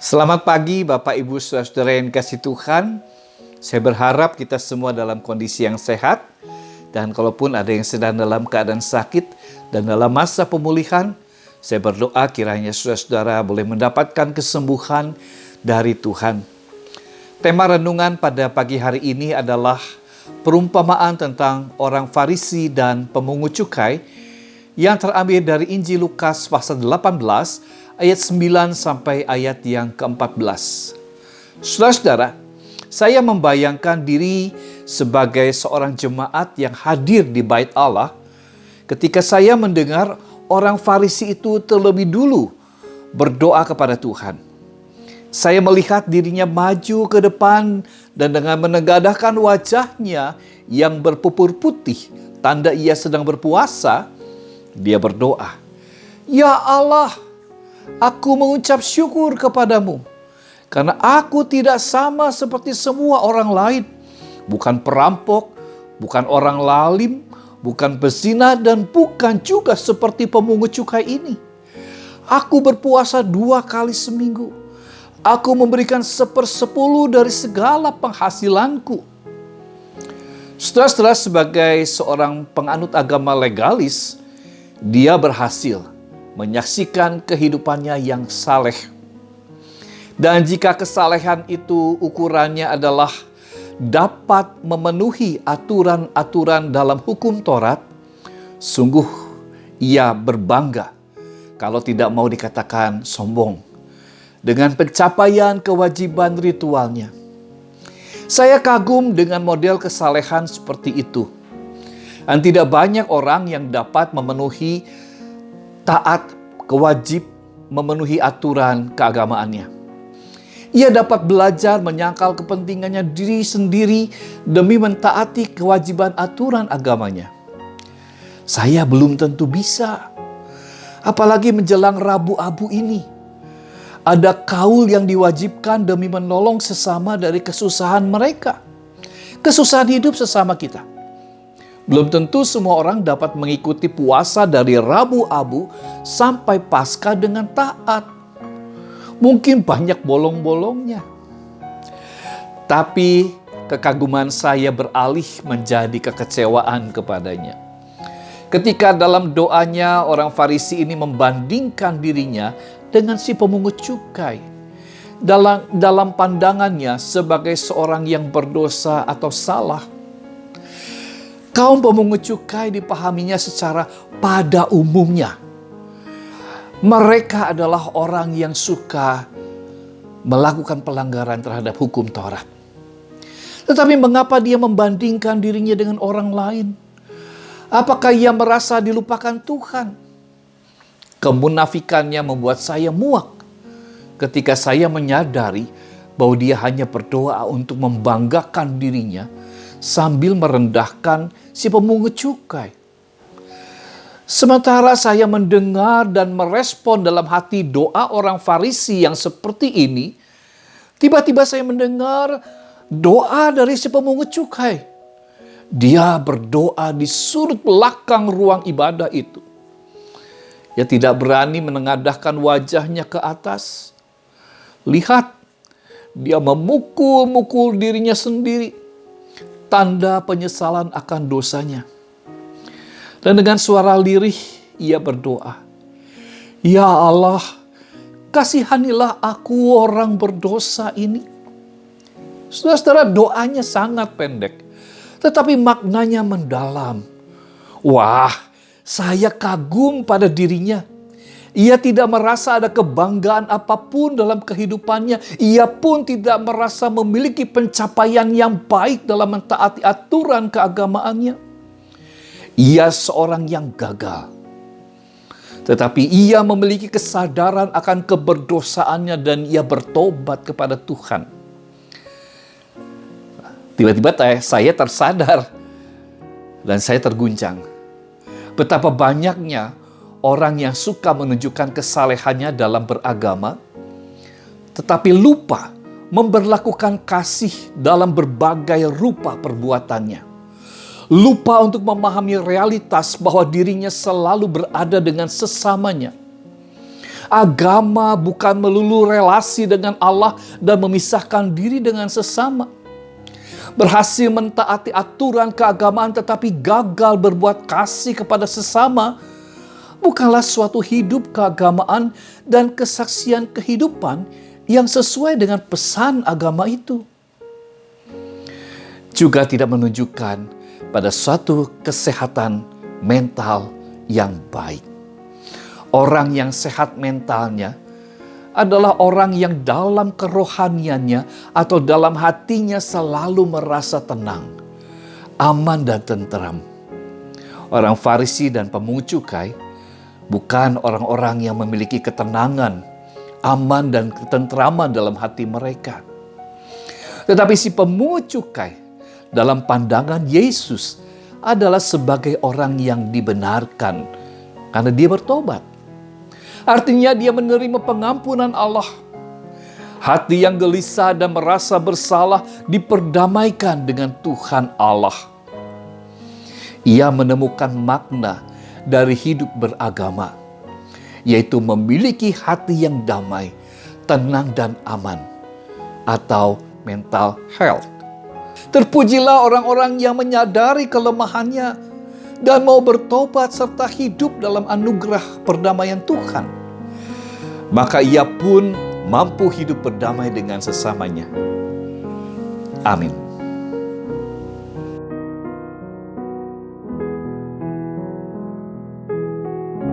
Selamat pagi Bapak Ibu Saudara yang kasih Tuhan. Saya berharap kita semua dalam kondisi yang sehat. Dan kalaupun ada yang sedang dalam keadaan sakit dan dalam masa pemulihan, saya berdoa kiranya saudara-saudara boleh mendapatkan kesembuhan dari Tuhan. Tema renungan pada pagi hari ini adalah perumpamaan tentang orang Farisi dan pemungut cukai yang terambil dari Injil Lukas pasal 18 ayat 9 sampai ayat yang ke-14. Saudara-saudara, saya membayangkan diri sebagai seorang jemaat yang hadir di bait Allah ketika saya mendengar orang Farisi itu terlebih dulu berdoa kepada Tuhan. Saya melihat dirinya maju ke depan dan dengan menegadahkan wajahnya yang berpupur putih, tanda ia sedang berpuasa, dia berdoa, "Ya Allah, aku mengucap syukur kepadamu, karena aku tidak sama seperti semua orang lain. Bukan perampok, bukan orang lalim, bukan pezina, dan bukan juga seperti pemungut cukai ini. Aku berpuasa 2 kali seminggu. Aku memberikan 1/10 dari segala penghasilanku." Saudara-saudara, sebagai seorang penganut agama legalis, dia berhasil menyaksikan kehidupannya yang saleh. Dan jika kesalehan itu ukurannya adalah dapat memenuhi aturan-aturan dalam hukum Taurat, sungguh ia berbangga, kalau tidak mau dikatakan sombong, dengan pencapaian kewajiban ritualnya. Saya kagum dengan model kesalehan seperti itu. Dan tidak banyak orang yang dapat memenuhi taat, kewajib memenuhi aturan keagamaannya. Ia dapat belajar menyangkal kepentingannya diri sendiri demi mentaati kewajiban aturan agamanya. Saya belum tentu bisa. Apalagi menjelang Rabu-Abu ini. Ada kaul yang diwajibkan demi menolong sesama dari kesusahan mereka. Kesusahan hidup sesama kita. Belum tentu semua orang dapat mengikuti puasa dari Rabu-Abu sampai Paskah dengan taat. Mungkin banyak bolong-bolongnya. Tapi kekaguman saya beralih menjadi kekecewaan kepadanya. Ketika dalam doanya orang Farisi ini membandingkan dirinya dengan si pemungut cukai. Dalam pandangannya sebagai seorang yang berdosa atau salah. Kaum pemungut cukai dipahaminya secara pada umumnya. Mereka adalah orang yang suka melakukan pelanggaran terhadap hukum Taurat. Tetapi mengapa dia membandingkan dirinya dengan orang lain? Apakah ia merasa dilupakan Tuhan? Kemunafikannya membuat saya muak ketika saya menyadari bahwa dia hanya berdoa untuk membanggakan dirinya sambil merendahkan si pemungut cukai. Sementara saya mendengar dan merespon dalam hati doa orang Farisi yang seperti ini, tiba-tiba saya mendengar doa dari si pemungut cukai. Dia berdoa di sudut belakang ruang ibadah itu. Ia tidak berani menengadahkan wajahnya ke atas. Lihat, dia memukul-mukul dirinya sendiri. Tanda penyesalan akan dosanya. Dan dengan suara lirih ia berdoa, "Ya Allah, kasihanilah aku orang berdosa ini." Saudara-saudara, doanya sangat pendek, tetapi maknanya mendalam. Wah, saya kagum pada dirinya. Ia tidak merasa ada kebanggaan apapun dalam kehidupannya. Ia pun tidak merasa memiliki pencapaian yang baik dalam mentaati aturan keagamaannya. Ia seorang yang gagal. Tetapi ia memiliki kesadaran akan keberdosaannya dan ia bertobat kepada Tuhan. Tiba-tiba saya tersadar dan saya terguncang. Betapa banyaknya orang yang suka menunjukkan kesalehannya dalam beragama, tetapi lupa memberlakukan kasih dalam berbagai rupa perbuatannya. Lupa untuk memahami realitas bahwa dirinya selalu berada dengan sesamanya. Agama bukan melulu relasi dengan Allah dan memisahkan diri dengan sesama. Berhasil mentaati aturan keagamaan tetapi gagal berbuat kasih kepada sesama bukanlah suatu hidup keagamaan dan kesaksian kehidupan yang sesuai dengan pesan agama itu. Juga tidak menunjukkan pada suatu kesehatan mental yang baik. Orang yang sehat mentalnya adalah orang yang dalam kerohaniannya atau dalam hatinya selalu merasa tenang, aman dan tentram. Orang Farisi dan pemungut cukai bukan orang-orang yang memiliki ketenangan, aman dan ketentraman dalam hati mereka. Tetapi si pemungut cukai dalam pandangan Yesus adalah sebagai orang yang dibenarkan karena dia bertobat. Artinya dia menerima pengampunan Allah. Hati yang gelisah dan merasa bersalah diperdamaikan dengan Tuhan Allah. Ia menemukan makna dari hidup beragama, yaitu memiliki hati yang damai, tenang dan aman, atau mental health. Terpujilah orang-orang yang menyadari kelemahannya dan mau bertobat serta hidup dalam anugerah perdamaian Tuhan. Maka ia pun mampu hidup berdamai dengan sesamanya. Amin.